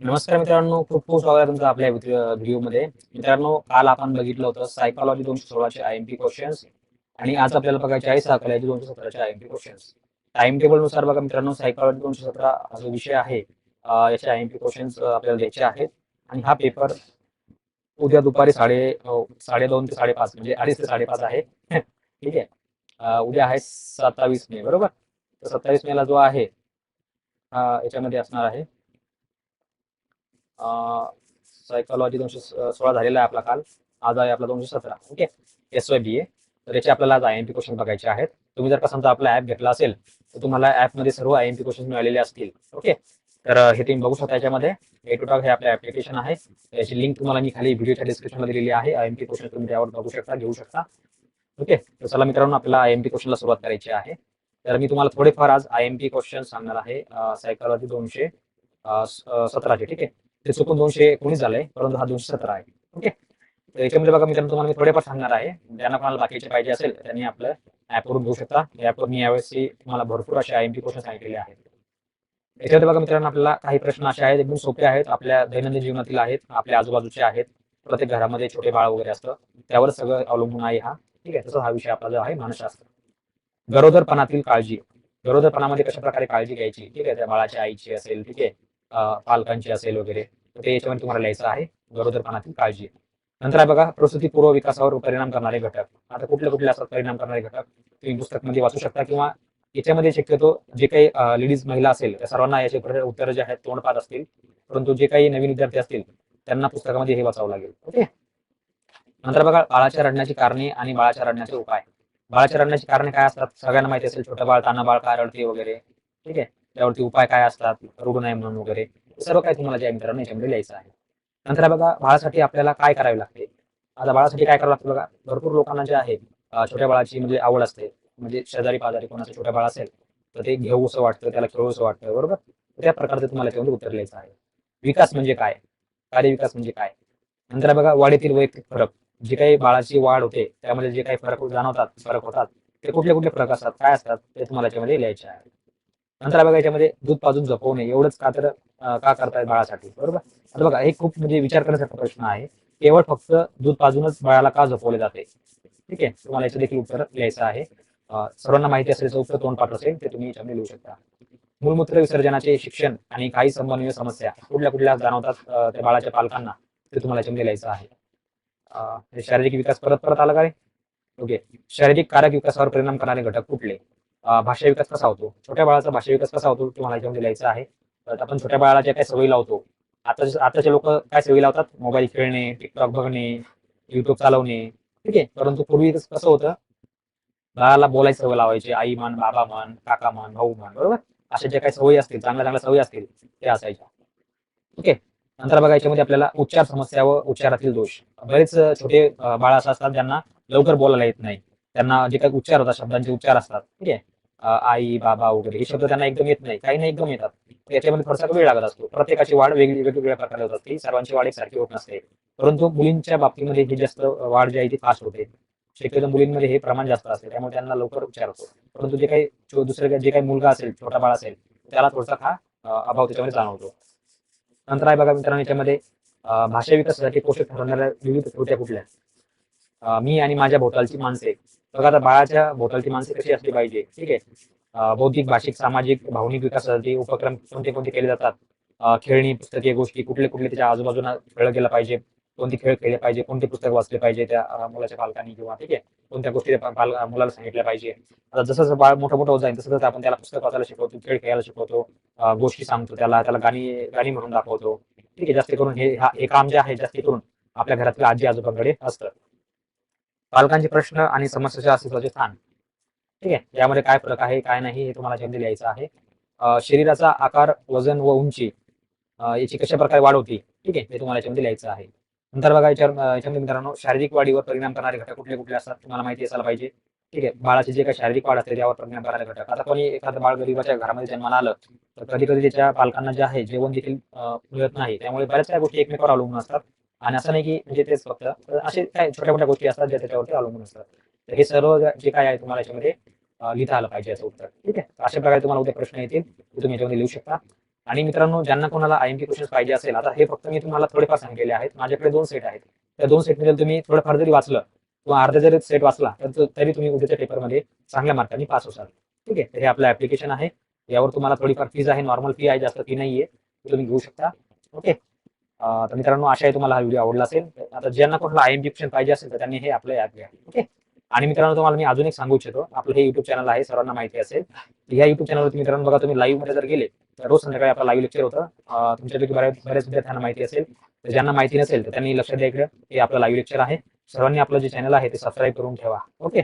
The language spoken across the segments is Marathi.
नमस्कार मित्रांनो, खूप खूप स्वागत आहे तुमचं आपल्या व्हिडिओमध्ये. मित्रांनो, काल आपण बघितलं होतं सायकॉलॉजी 216चे आय-एम-पी क्वेश्चन्स आणि आज आपल्याला बघायचे आहे सायकॉलॉजी 217चे आय-एम-पी क्वेश्चन्स. टाइम टेबलनुसार बघा मित्रांनो, सायकॉलॉजी 217 हा जो विषय आहे याचे आय-एम-पी क्वेश्चन्स आपल्याला द्यायचे आहेत आणि हा पेपर उद्या दुपारी 2:30 ते 5:30 म्हणजे 2:30 ते 5:30 आहे. ठीक आहे. उद्या आहे 27 मे बरोबर. तर 27 मेला जो आहे याच्यामध्ये असणार आहे सायकॉलॉजी 216 झालेला आहे आपला काल. आज आहे आपला 217. ओके. SYBA. तर याचे आपल्याला आज आय-एम-पी क्वेश्चन बघायचे आहेत. तुम्ही जर का समजा आपला ऍप घेतला असेल तर तुम्हाला ऍपमध्ये सर्व आय-एम-पी क्वेश्चन मिळालेले असतील. ओके. तर हे तुम्ही बघू शकता याच्यामध्ये टॉक हे आपलं ऍप्लिकेशन आहे. याची लिंक तुम्हाला मी खाली व्हिडिओच्या डिस्क्रिप्शनमध्ये दिलेली आहे. आय-एम-पी क्वेश्चन तुम्ही त्यावर बघू शकता, घेऊ शकता. ओके. तर चला मित्रांनो, आपल्याला आय-एम-पी क्वेश्चनला सुरुवात करायची आहे. तर मी तुम्हाला थोडेफार आज आय-एम-पी क्वेश्चन सांगणार आहे सायकॉलॉजी 217चे. ठीक आहे. ते चुकून 219 झालंय, परंतु हा 217 आहे. ओके. तर याच्यामध्ये बघा मित्रांनो, तुम्हाला मी थोडेफार सांगणार आहे. ज्यांना कोणाला बाकीचे पाहिजे असेल त्यांनी आपलं ऍपवरून घेऊ शकता. ऍपवर मी यावेळेस तुम्हाला भरपूर असे आय-एम-पी क्वेश्चन सांगितलेले आहेत. याच्यामध्ये बघा मित्रांनो, आपल्याला काही प्रश्न असे आहेत एकदम सोपे आहेत, आपल्या दैनंदिन जीवनातील आहेत, आपल्या आजूबाजूचे आहेत. प्रत्येक घरामध्ये छोटे बाळ वगैरे असतं, त्यावर सगळं अवलंबून आहे हा. ठीक आहे. तसं हा विषय आपला जो आहे मानसशास्त्र. गरोदरपणातील काळजी. गरोदरपणामध्ये कशा प्रकारे काळजी घ्यायची, ठीक आहे, त्या बाळाच्या आईची असेल, ठीक आहे, पालकांची असेल वगैरे, तर ते याच्यामध्ये तुम्हाला लिहायचं आहे गरोदरपणातील काळजी. नंतर आहे बघा प्रसूतीपूर्व विकासावर परिणाम करणारे घटक. आता कुठले कुठले असतात परिणाम करणारे घटक, तुम्ही पुस्तकमध्ये वाचू शकता किंवा याच्यामध्ये शक्यतो जे काही लेडीज महिला असेल त्या सर्वांना याचे उत्तर जे आहेत तोंडपाठ असतील, परंतु जे काही नवीन विद्यार्थी असतील त्यांना पुस्तकामध्ये हे वाचावं लागेल. ओके. नंतर बघा बाळाच्या रडण्याची कारणे आणि बाळाच्या रडण्याचे उपाय. बाळाच्या रडण्याची कारणे काय असतात सगळ्यांना माहिती असेल, छोटं बाळ ताना बाळ काय रडते वगैरे. ठीक आहे. त्यावरती उपाय काय असतात, रडू नये म्हणून वगैरे, सर्व काही तुम्हाला ज्या मित्रांनो याच्यामध्ये लिहायचं आहे. नंतर बघा बाळासाठी आपल्याला काय करावे लागते. आता बाळासाठी काय करावं लागतं बघा, भरपूर लोकांना जे आहे छोट्या बाळाची म्हणजे आवड असते, म्हणजे शेजारी पाजारी कोणाचं छोटं बाळ असेल तर ते घेऊसं वाटतं, त्याला खेळूसं वाटतं बरोबर. त्या प्रकारचं तुम्हाला याच्यामध्ये उत्तर लिहायचं आहे. विकास म्हणजे काय, कार्यविकास म्हणजे काय. नंतर बघा वाढीतील वैयक्तिक फरक. जी काही बाळाची वाढ होते त्यामध्ये जे काही फरक जाणवतात, फरक होतात, ते कुठले कुठले फरक असतात, काय असतात ते तुम्हाला याच्यामध्ये लिहायचे आहे. नंतर बघा याच्यामध्ये दूध पाजून झोपवणे एवढंच का, तर का करतायत बाळासाठी बरोबर. आता बघा हे खूप म्हणजे विचार करण्यासारखा प्रश्न आहे. केवळ फक्त दूध पाजूनच बाळाला का झोपवले जाते. ठीक आहे. तुम्हाला याचं देखील उत्तर लिहायचं आहे. सर्वांना माहिती असेल उत्तर तोंडपाठ असेल ते तुम्ही याच्यामध्ये लिहू शकता. मूलमूत्र विसर्जनाचे शिक्षण आणि काही संबंधीय समस्या कुठल्या कुठल्या जाणवतात त्या बाळाच्या पालकांना, ते तुम्हाला याच्यामध्ये लिहायचं आहे. शारीरिक विकास परत परत आला का रे. ओके. शारीरिक कारक विकासावर परिणाम करणारे घटक कुठले. भाषा विकास कसा होतो, छोट्या बाळाचा भाषा विकास कसा होतो तुम्हाला याच्यामध्ये लिहायचं आहे. तर आपण छोट्या बाळाला ज्या काही सवयी लावतो, आताचे लोक काय सवयी लावतात, मोबाईल खेळणे, टिकटॉक बघणे, युट्यूब चालवणे. ठीक आहे. परंतु पूर्वी कसं होतं, बाळाला बोलायची सवय लावायची, आई म्हण, बाबा म्हण, काका म्हण, भाऊ म्हण बरोबर. अशा ज्या काही सवयी असतील, चांगल्या चांगल्या सवयी असतील ते असायच्या. ओके. नंतर बघा याच्यामध्ये आपल्याला उच्चार समस्या व उच्चारातील दोष. बरेच छोटे बाळ असं असतात ज्यांना लवकर बोलायला येत नाही. त्यांना जे काही उच्चार होतात, शब्दांचे उच्चार असतात, ठीक आहे, आई बाबा वगैरे हे शब्द त्यांना एकदम येत नाही, काही नाही एकदम येतात. याच्यामध्ये थोडासा वेळ लागत असतो. प्रत्येकाची वाढ वेगवेगळ्या प्रकारे होत असते, सर्वांची वाढ एकसारखी होत नसते. परंतु मुलींच्या बाबतीमध्ये ही जास्त वाढ जी आहे ती फास्ट होते. शक्यतो मुलींमध्ये हे प्रमाण जास्त असते, त्यामुळे त्यांना लवकर उच्चार होतो. परंतु जे काही दुसरे जे काही मुलगा असेल, छोटा बाळ असेल, त्याला थोडासा हा अभाव त्याच्यामध्ये जाणवतो. नंतर आहे बघा मित्रांनो याच्यामध्ये भाषा विकासासाठी पोषक ठरवणाऱ्या विविध कृत्या कुठल्या. मी आणि माझ्या भोवतालची माणसे. बघा आता बाळाच्या भोवतालची माणसे कशी असली पाहिजे. ठीक आहे. बौद्धिक, भाषिक, सामाजिक, भावनिक विकासासाठी उपक्रम कोणते कोणते केले जातात. खेळणी, पुस्तके, गोष्टी कुठले कुठले त्याच्या आजूबाजूला खेळलं गेलं पाहिजे, कोणते खेळ खेळले पाहिजे, कोणते पुस्तक वाचले पाहिजे त्या मुलाच्या पालकांनी किंवा ठीक आहे, कोणत्या गोष्टी मुलाला सांगितल्या पाहिजे. आता जसं जसं बाळ मोठं मोठं होत जाईल तसं तसं आपण त्याला पुस्तक वाचायला शिकवतो, खेळ खेळायला शिकवतो, गोष्टी सांगतो, त्याला त्याला गाणी गाणी म्हणून दाखवतो. ठीक आहे. जास्त करून हे काम जे आहे जास्त करून आपल्या घरातल्या आजी आजोबांकडे असतं. पालकांचे प्रश्न आणि समस्याच्या अस्तित्वाचे स्थान. ठीक आहे. यामध्ये काय फरक आहे काय नाही हे तुम्हाला याच्यामध्ये लिहायचं आहे. शरीराचा आकार, वजन व उंची याची कशा प्रकारे वाढ होती, ठीक आहे, हे तुम्हाला याच्यामध्ये लिहायचं आहे. नंतर बघा याच्यामध्ये मित्रांनो शारीरिक वाढीवर परिणाम करणारे घटक कुठले कुठले असतात तुम्हाला माहिती असायला पाहिजे. ठीक आहे. बाळाची जे काही शारीरिक वाढ असते त्यावर परिणाम करणारे घटक. आता कोणी एखादं बाळ गरीबाच्या घरामध्ये जन्माला आलं तर कधी कधी त्याच्या पालकांना जे आहे जेवण देखील मिळत नाही, त्यामुळे बऱ्याच काही गोष्टी एकमेकावर अवलंबून असतात. आणि असं नाही की म्हणजे तेच फक्त, असे काही छोट्या मोठ्या गोष्टी असतात ज्या त्याच्यावरती अवलंबून असतात. तर हे सर्व जे काय आहे तुम्हाला याच्यामध्ये लिहिता आलं पाहिजे असं उत्तर. ठीक आहे. अशा प्रकारे तुम्हाला उद्या प्रश्न येतील, तुम्ही याच्यामध्ये लिहू शकता. आणि मित्रांनो, ज्यांना कोणाला IMP क्वेश्चन पाहिजे असेल, आता हे फक्त मी तुम्हाला थोडेफार सांगितलेले आहेत. माझ्याकडे 2 सेट आहेत. त्या 2 सेटमध्ये तुम्ही थोडंफार जरी वाचलं किंवा अर्धा जरी सेट वाचला तर तरी तुम्ही उद्याच्या पेपरमध्ये चांगल्या मार्कांनी पास होसाल. ठीक आहे. तर हे आपलं ऍप्लिकेशन आहे. यावर तुम्हाला थोडीफार फीज आहे, नॉर्मल फी आहे, जास्त फी नाहीये. तुम्ही घेऊ शकता. ओके. तर मित्रांनो, आशा आहे तुम्हाला हा व्हिडिओ आवडला असेल. आता ज्यांना कोणाला IMP क्वेश्चन पाहिजे असेल तर त्यांनी हे आपलं ऍप घ्या. ओके. आणि मित्रांनो, तुम्हाला मी अजून एक सांगू इच्छितो, आपलं हे युट्यूब चॅनल आहे, सर्वांना माहिती असेल. या युट्यूब चॅनलवरती मित्रांनो बघा, तुम्ही लाईव्ह मध्ये जर गेले तर रोज संध्याकाळी आपलं लाईव्ह लेक्चर होतं. तुमच्यापैकी बऱ्याच विद्यार्थ्यांना माहिती असेल. तर ज्यांना माहिती नसेल तर त्यांनी लक्षात द्या, इकडे हे आपलं लाईव्ह लेक्चर आहे. सर्वांनी आपलं जे चॅनल आहे ते सबस्क्राईब करून ठेवा. ओके.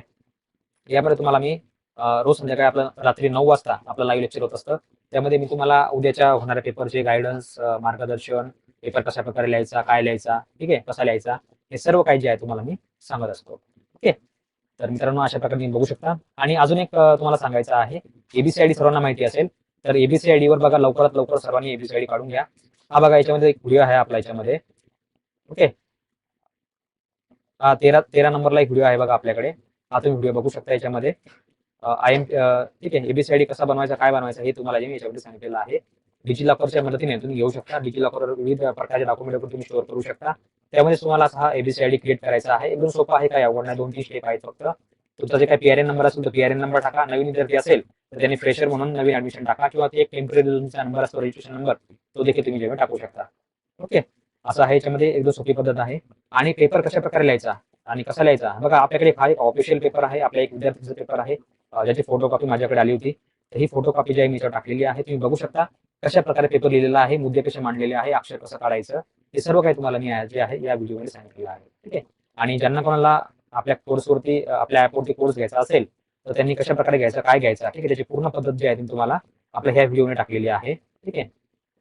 यामध्ये तुम्हाला मी रोज संध्याकाळी आपलं रात्री 9 वाजता आपलं लाईव्ह लेक्चर होत असतं. त्यामध्ये मी तुम्हाला उद्याच्या होणाऱ्या पेपरचे गायडन्स, मार्गदर्शन, पेपर कशा प्रकारे लिहायचा, काय लिहायचा, ठीक आहे, कसा लिहायचा, हे सर्व काही जे आहे तुम्हाला मी सांगत असतो. ओके. तर मित्रांनो, अशा प्रकारे तुम्ही बघू शकता. आणि अजून एक तुम्हाला सांगायचं आहे, ABCID सर्वांना माहिती असेल. तर ABCID वर बघा, लवकरात लवकर सर्वांनी ABCID काढून घ्या. हा बघा, याच्यामध्ये एक व्हिडिओ आहे आपल्या याच्यामध्ये. ओके. 13 नंबरला एक व्हिडिओ आहे बघा आपल्याकडे. हा तुम्ही व्हिडिओ बघू शकता याच्यामध्ये. ठीक आहे, ABCID कसा बनवायचा, काय बनवायचा, हे तुम्हाला मी याच्यामध्ये सांगितलेलं आहे. डिजिलॉकरच्या मदतीने तुम्ही घेऊ शकता. डिजिलॉकरवर विविध प्रकारचे डॉक्युमेंट तुम्ही स्टोअर करू शकता. त्यामध्ये तुम्हाला हा ABCID क्रिएट करायचा आहे. एकदम सोपा आहे, काय अवघड नाही. 2-3 स्टेप आहेत फक्त. तुमचा जे काही PRN नंबर असेल तर PRN नंबर टाका. नवीन विद्यार्थी असेल तर त्यांनी फ्रेशर म्हणून नवीन ऍडमिशन टाका, किंवा ते एक टेम्पररी तुमचा नंबर असतो, रजिस्ट्रेशन नंबर, तो देखील तुम्ही जेव्हा टाकू शकता. ओके. असं आहे, याच्यामध्ये एकदम सोपी पद्धत आहे. आणि पेपर कशा प्रकारे लिहायचा आणि कसा लिहायचा, बघा आपल्याकडे हा एक ऑफिशियल पेपर आहे, आपल्या एक विद्यार्थीचा पेपर आहे, ज्याची फोटोकॉपी माझ्याकडे आली होती. तर ही फोटोकॉपी जी आहे मी इथं टाकलेली आहे. तुम्ही बघू शकता कशा प्रकारे पेपर लिहिलेला आहे, मुद्दे कसे मांडलेले आहे, अक्षर कसं काढायचं, हे सर्व काही तुम्हाला मी जे आहे या व्हिडिओमध्ये सांगितलेलं आहे. ठीक आहे. आणि ज्यांना कोणाला आपल्या कोर्सवरती, आपल्या ऍपवरती कोर्स घ्यायचा असेल तर त्यांनी कशा प्रकारे घ्यायचा, काय घ्यायचं, ठीक आहे, त्याची पूर्ण पद्धत जी आहे ती तुम्हाला आपल्या ह्या व्हिडिओने टाकलेली आहे. ठीक आहे.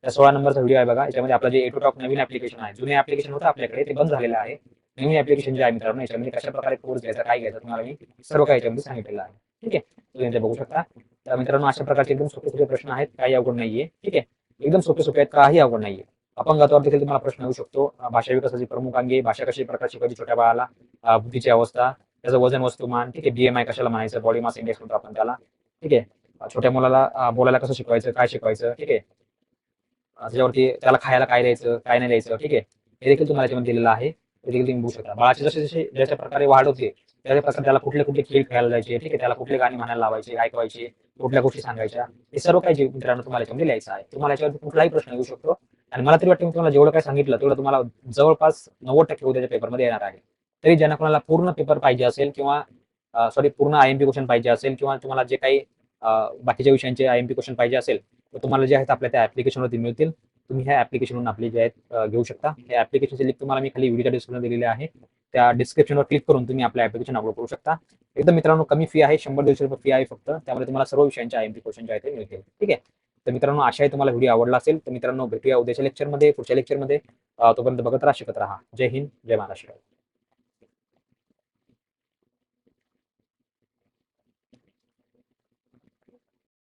त्या 16 नंबरचा व्हिडिओ आहे बघा. याच्यामध्ये आपलं जे A2Talk नवीन ऍप्लिकेशन आहे, जुने ऍप्लिकेशन होतं आपल्याकडे, ते बंद झालेलं आहे. नवीन ऍप्लिकेशन जे आहे मित्रांनो, याच्यामध्ये कशा प्रकारे कोर्स घ्यायचा, काय घ्यायचं, तुम्हाला मी सर्व काही याच्यामध्ये सांगितलेलं आहे. ठीक आहे. तुम्ही ते बघू शकता. तर मित्रांनो, अशा प्रकारचे एकदम सोपे सोपे प्रश्न आहेत, काही अवघड नाहीये. ठीक आहे. एकदम सोपे सोपे आहेत, काही अवघड नाहीये. अपंगात्वावर देखील तुम्हाला प्रश्न येऊ शकतो. भाषा विकासाची प्रमुख अंगे, भाषा कशी प्रकार शिकायची छोट्या बाळाला, बुद्धीची अवस्था, त्याचं वजन, वस्तुमान, ठीक आहे, BMI कशाला म्हणायचं, बॉडी मास इंडेक्स म्हणतो आपण त्याला. ठीक आहे. छोट्या मुलाला बोलायला कसं शिकवायचं, काय शिकवायचं, ठीक आहे, त्याच्यावरती त्याला खायला काय द्यायचं, काय नाही द्यायचं, ठीक आहे, हे देखील तुम्हाला याच्यामध्ये दिलेलं आहे. ते देखील तुम्ही बघू शकता. बाळाची जशी जशी ज्याच्या प्रकारे वाढ होते त्याच्या प्रकारे त्याला कुठले कुठले खेळ खेळायला जायचे, ठीक आहे, त्याला कुठले गाणी म्हणायला लावायचे, ऐकवायचे, कुठल्या गोष्टी सांगायच्या, हे सर्व काही जे मित्रांनो तुम्हाला याच्यामध्ये लिहायचं आहे. तुम्हाला याच्यावरती कुठलाही प्रश्न येऊ शकतो. आणि मला तरी वाटतं मी तुम्हाला जेवढं काय सांगितलं तेवढं तुम्हाला जवळपास 90% उद्याच्या पेपरमध्ये येणार आहे. तरी ज्यांना कोणाला पूर्ण पेपर पाहिजे असेल, किंवा सॉरी, पूर्ण IMP क्वेश्चन पाहिजे असेल, किंवा तुम्हाला जे काही बाकीच्या विषयांचे IMP क्वेश्चन पाहिजे असेल, तर तुम्हाला जे आहेत आपल्या त्या ऍप्लिकेशनवरती मिळतील. तुम्ही ह्या ऍप्लिकेशनवरून आपले जे आहेत घेऊ शकता. या ऍप्लिकेशनची लिंक तुम्हाला मी खाली व्हिडिओच्या डिस्क्रिप्शन दिलेली आहे. त्या डिस्क्रिप्शनवर क्लिक करून तुम्ही आपलं ऍप्लिकेशन अपलोड करू शकता. एकदम मित्रांनो कमी फी आहे, 100-150 रुपये फी आहे फक्त. त्यामध्ये तुम्हाला सर्व विषयांचे IMP क्वेश्चन जे आहेत ते मिळतील. ठीक आहे. तर मित्रांनो, आशा आहे तुम्हाला व्हिडिओ आवडला असेल. तर मित्रांनो, भेटूया उद्याच्या लेक्चरमध्ये, पुढच्या लेक्चरमध्ये. तोपर्यंत बघत राहा, शिकत राहा. जय हिंद, जय महाराष्ट्र.